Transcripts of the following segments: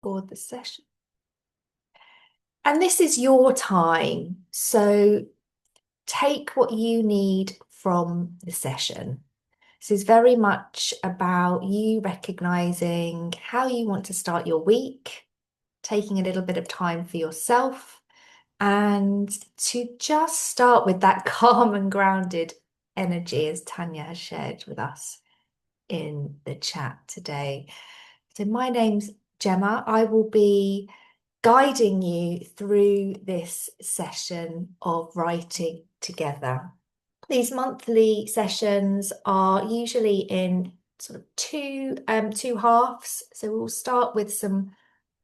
for the session. And this is your time. So take what you need from the session. This is very much about you recognizing how you want to start your week, taking a little bit of time for yourself, and to just start with that calm and grounded energy, as Tanya has shared with us in the chat today. So my name's Gemma. I will be guiding you through this session of writing together. These monthly sessions are usually in sort of two halves. So we'll start with some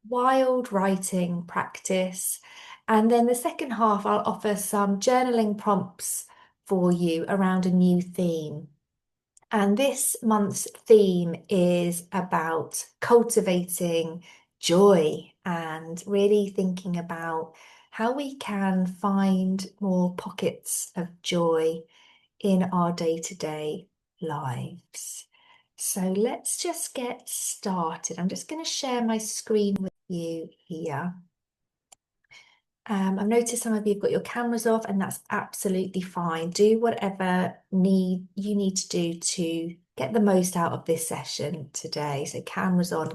wild writing practice, and then the second half I'll offer some journaling prompts for you around a new theme. And this month's theme is about cultivating joy and really thinking about how we can find more pockets of joy in our day-to-day lives. So let's just get started. I'm just going to share my screen with you here. I've noticed some of you have got your cameras off, and that's absolutely fine. Do whatever you need to do to get the most out of this session today. So cameras on,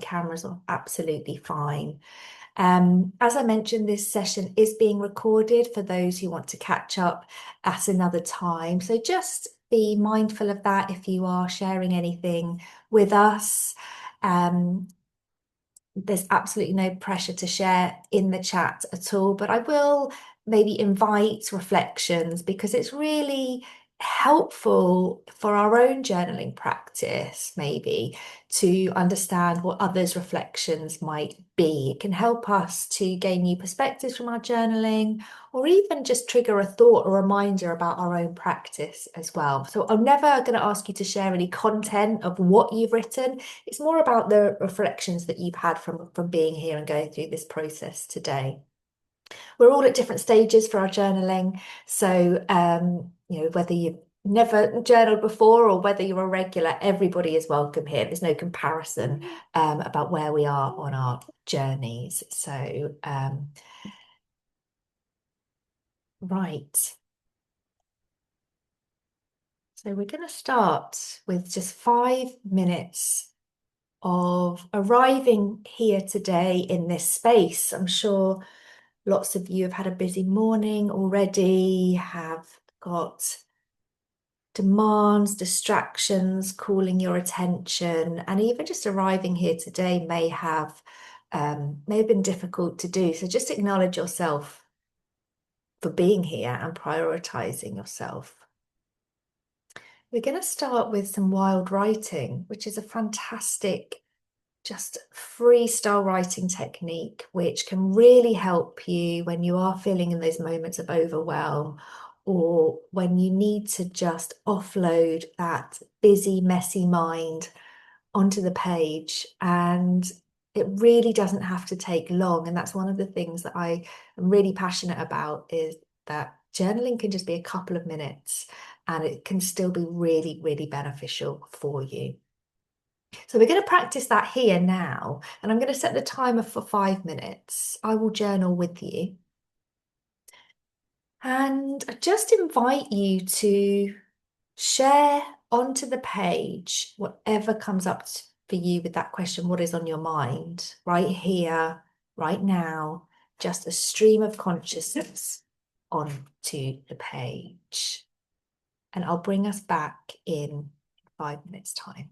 absolutely fine. As I mentioned, this session is being recorded for those who want to catch up at another time. So just be mindful of that if you are sharing anything with us. There's absolutely no pressure to share in the chat at all, but I will maybe invite reflections because it's really helpful for our own journaling practice, maybe to understand what others' reflections might be. It can help us to gain new perspectives from our journaling, or even just trigger a thought or reminder about our own practice as well. So I'm never going to ask you to share any content of what you've written. It's more about the reflections that you've had from being here and going through this process today. We're all at different stages for our journaling. So, whether you've never journaled before or whether you're a regular, everybody is welcome here. There's no comparison about where we are on our journeys. So, right. So we're going to start with just 5 minutes of arriving here today in this space. I'm sure lots of you have had a busy morning already, have got demands, distractions calling your attention, and even just arriving here today may have been difficult to do. So just acknowledge yourself for being here and prioritizing yourself. We're going to start with some wild writing, which is a fantastic just freestyle writing technique, which can really help you when you are feeling in those moments of overwhelm, or when you need to just offload that busy, messy mind onto the page. And it really doesn't have to take long. And that's one of the things that I am really passionate about, is that journaling can just be a couple of minutes and it can still be really, really beneficial for you. So we're going to practice that here now, and I'm going to set the timer for 5 minutes. I will journal with you. And I just invite you to share onto the page whatever comes up for you with that question, what is on your mind, right here, right now, just a stream of consciousness onto the page. And I'll bring us back in 5 minutes' time.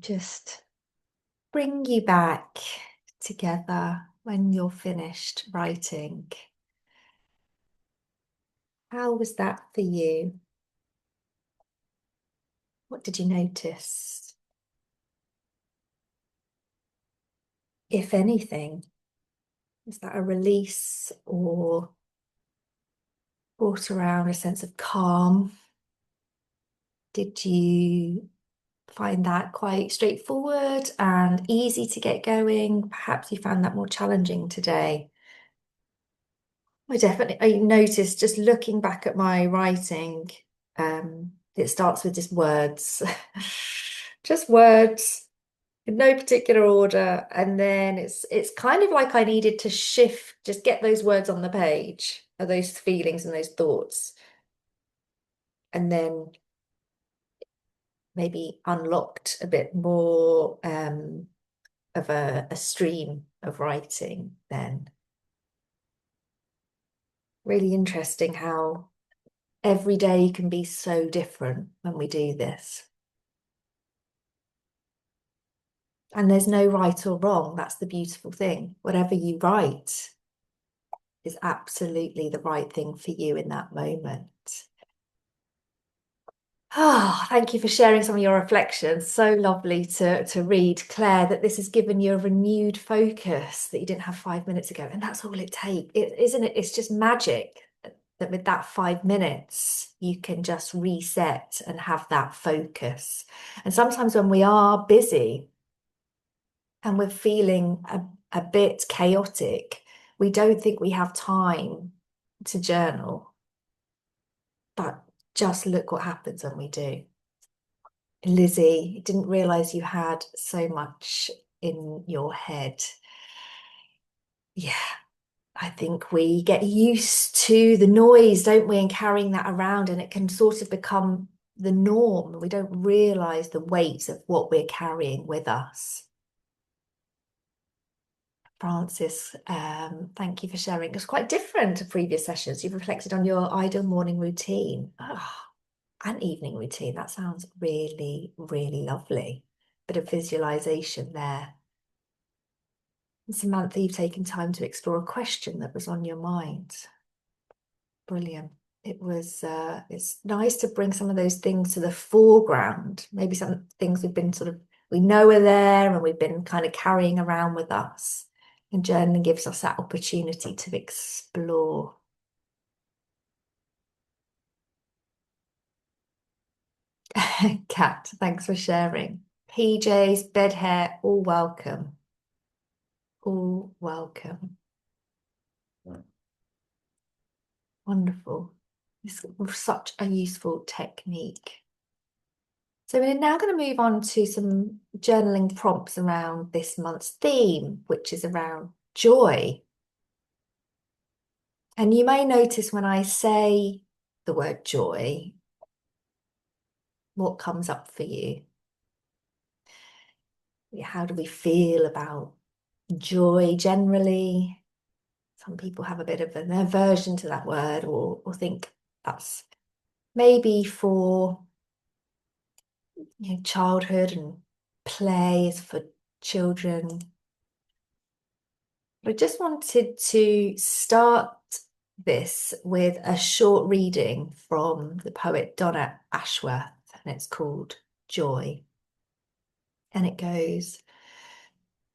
Just bring you back together when you're finished writing. How was that for you? What did you notice? If anything, is that a release or brought around a sense of calm? Did you find that quite straightforward and easy to get going? Perhaps you found that more challenging today. I noticed just looking back at my writing, it starts with just words, just words in no particular order. And then it's kind of like I needed to shift, just get those words on the page, or those feelings and those thoughts, and then maybe unlocked a bit more of a stream of writing then. Really interesting how every day can be so different when we do this. And there's no right or wrong. That's the beautiful thing. Whatever you write is absolutely the right thing for you in that moment. Oh, thank you for sharing some of your reflections. So lovely to read, Claire, that this has given you a renewed focus that you didn't have 5 minutes ago. And that's all it takes, isn't it? It's just magic that with that 5 minutes, you can just reset and have that focus. And sometimes when we are busy and we're feeling a bit chaotic, we don't think we have time to journal. But just look what happens when we do. Lizzie, didn't realize you had so much in your head. Yeah, I think we get used to the noise, don't we, and carrying that around, and it can sort of become the norm. We don't realize the weight of what we're carrying with us. Francis, thank you for sharing. It's quite different to previous sessions. You've reflected on your ideal morning routine. Oh, and evening routine. That sounds really, really lovely. Bit of visualization there. And Samantha, you've taken time to explore a question that was on your mind. Brilliant. It's nice to bring some of those things to the foreground. Maybe some things we've been we know are there and we've been kind of carrying around with us. And journaling gives us that opportunity to explore. Kat, thanks for sharing. PJs, bed hair, all welcome. All welcome. Wonderful. It's such a useful technique. So we're now going to move on to some journaling prompts around this month's theme, which is around joy. And you may notice when I say the word joy, what comes up for you? How do we feel about joy generally? Some people have a bit of an aversion to that word or think that's maybe for childhood and play is for children. I just wanted to start this with a short reading from the poet Donna Ashworth, and it's called Joy. And it goes,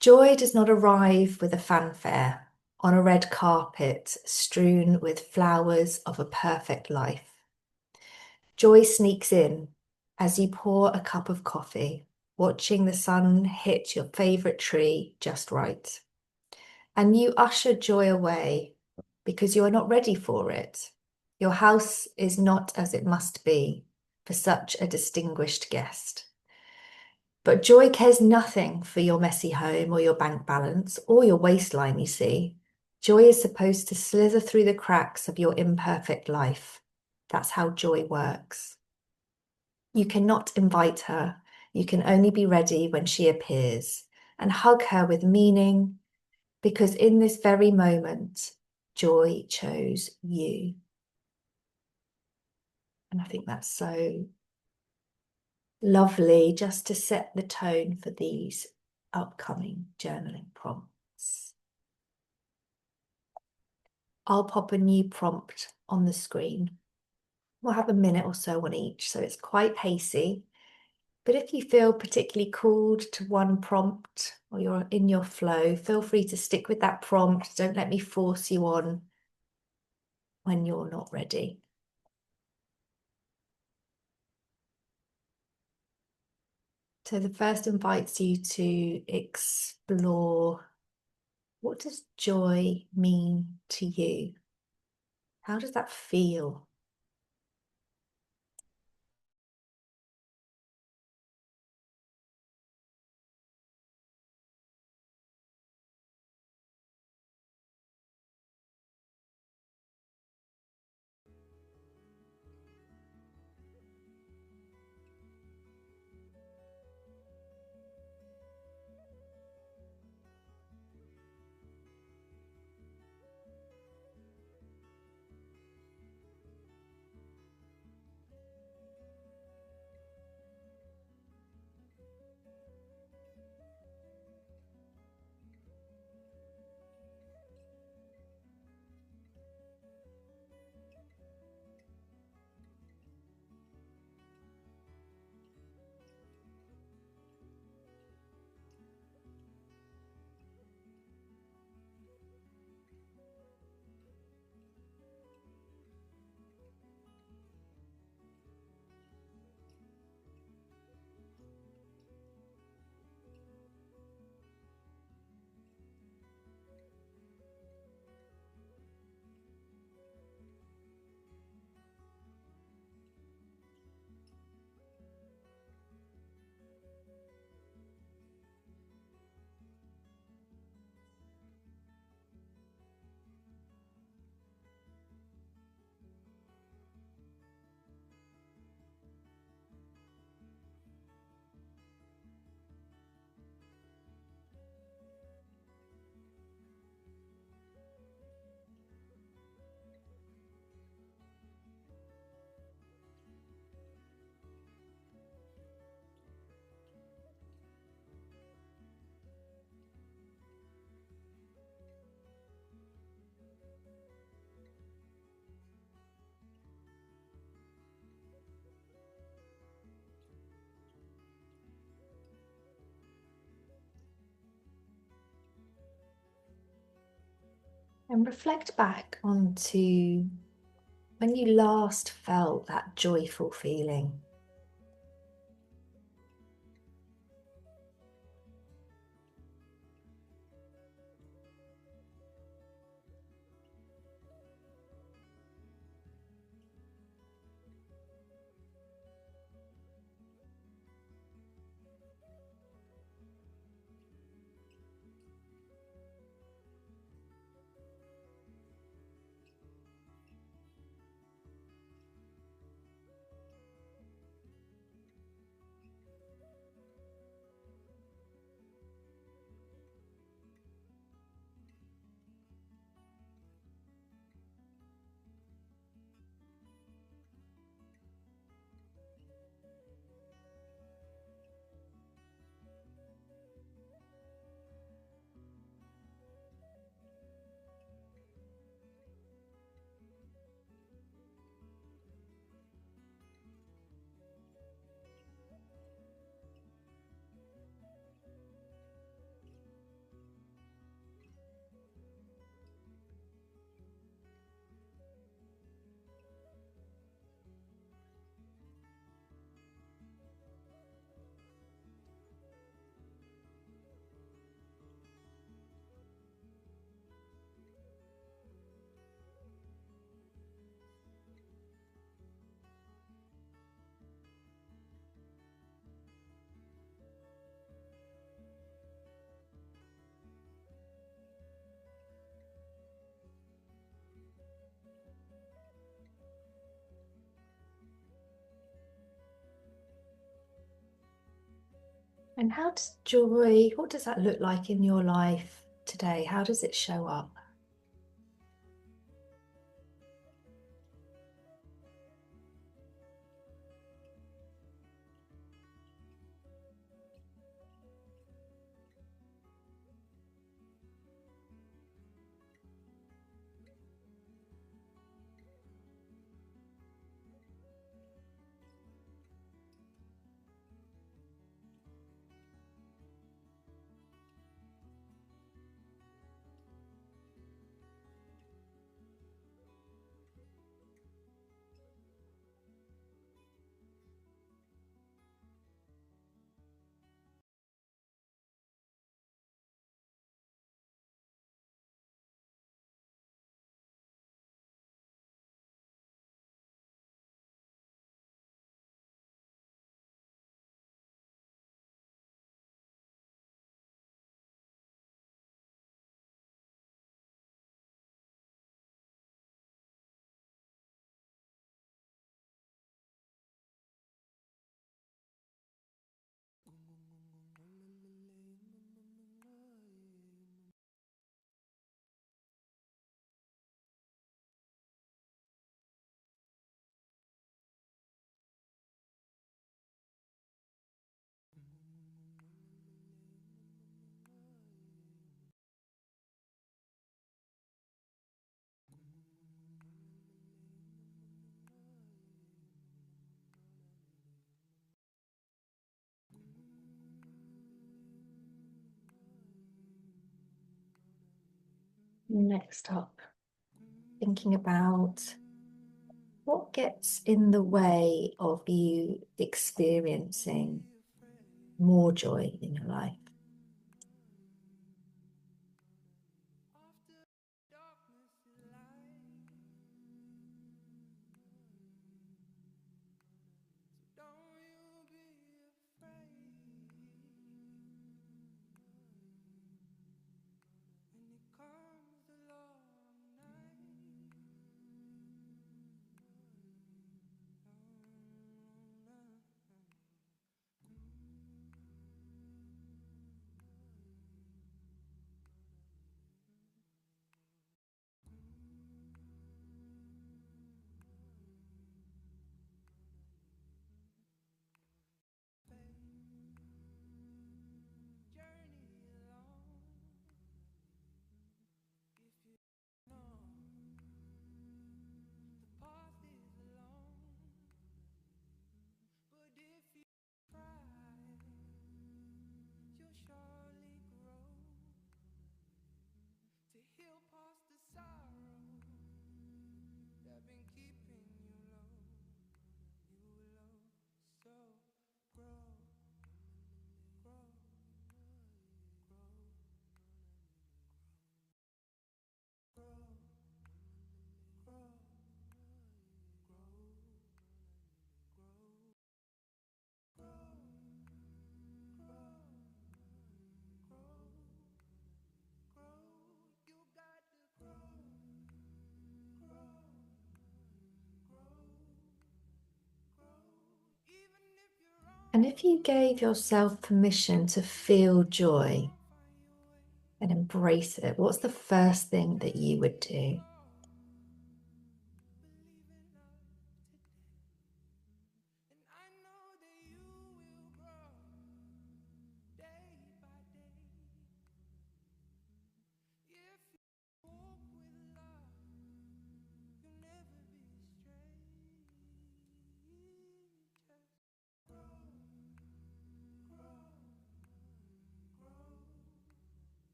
joy does not arrive with a fanfare on a red carpet strewn with flowers of a perfect life. Joy sneaks in as you pour a cup of coffee, watching the sun hit your favorite tree just right. And you usher joy away because you are not ready for it. Your house is not as it must be for such a distinguished guest. But joy cares nothing for your messy home or your bank balance or your waistline, you see. Joy is supposed to slither through the cracks of your imperfect life. That's how joy works. You cannot invite her. You can only be ready when she appears and hug her with meaning, because in this very moment, joy chose you. And I think that's so Lovely, just to set the tone for these upcoming journaling prompts. I'll pop a new prompt on the screen. We'll have a minute or so on each, so it's quite pacey. But if you feel particularly called to one prompt or you're in your flow, feel free to stick with that prompt. Don't let me force you on when you're not ready. So the first invites you to explore, what does joy mean to you? How does that feel? And reflect back onto when you last felt that joyful feeling. And how does joy, what does that look like in your life today? How does it show up? Next up, thinking about what gets in the way of you experiencing more joy in your life. And if you gave yourself permission to feel joy and embrace it, what's the first thing that you would do?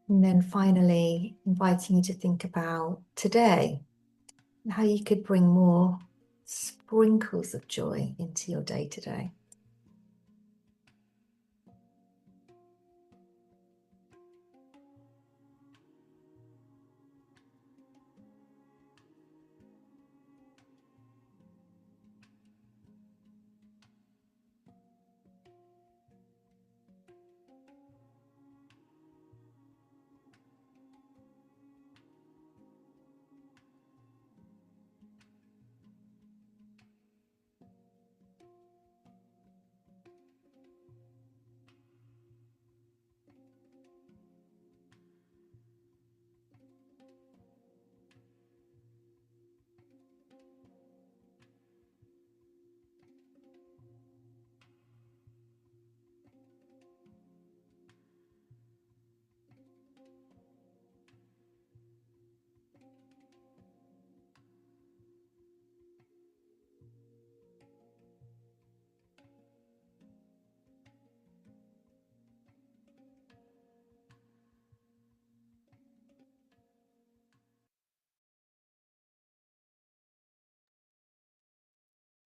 And then finally, inviting you to think about today, and how you could bring more sprinkles of joy into your day today.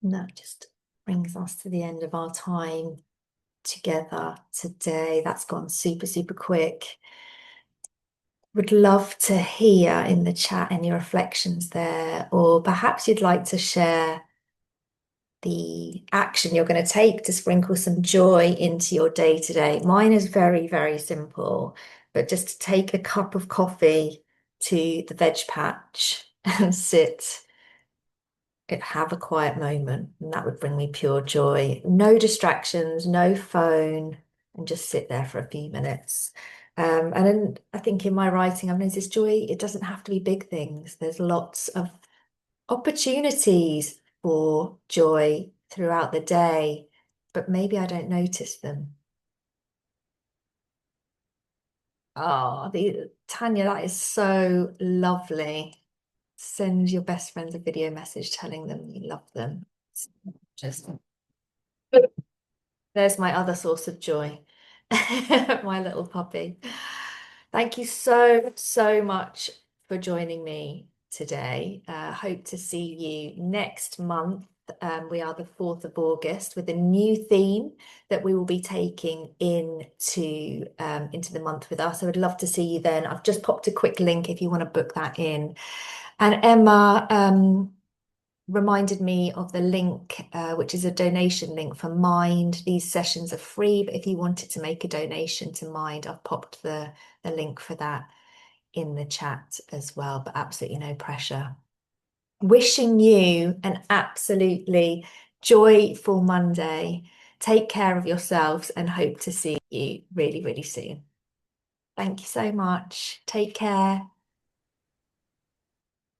And that just brings us to the end of our time together today. That's gone super, super quick. Would love to hear in the chat any reflections there, or perhaps you'd like to share the action you're going to take to sprinkle some joy into your day today. Mine is very, very simple, but just to take a cup of coffee to the veg patch and sit, have a quiet moment, and that would bring me pure joy. No distractions, no phone, and just sit there for a few minutes. And then I think in my writing, I've noticed joy, it doesn't have to be big things. There's lots of opportunities for joy throughout the day, but maybe I don't notice them. Oh, the Tanya, that is so lovely. Send your best friends a video message telling them you love them. Just there's my other source of joy, my little puppy. Thank you so, so much for joining me today. Hope to see you next month. We are the 4th of August with a new theme that we will be taking into the month with us. I would love to see you then. I've just popped a quick link if you want to book that in. And Emma, reminded me of the link, which is a donation link for Mind. These sessions are free, but if you wanted to make a donation to Mind, I've popped the link for that in the chat as well, but absolutely no pressure. Wishing you an absolutely joyful Monday. Take care of yourselves and hope to see you really, really soon. Thank you so much. Take care.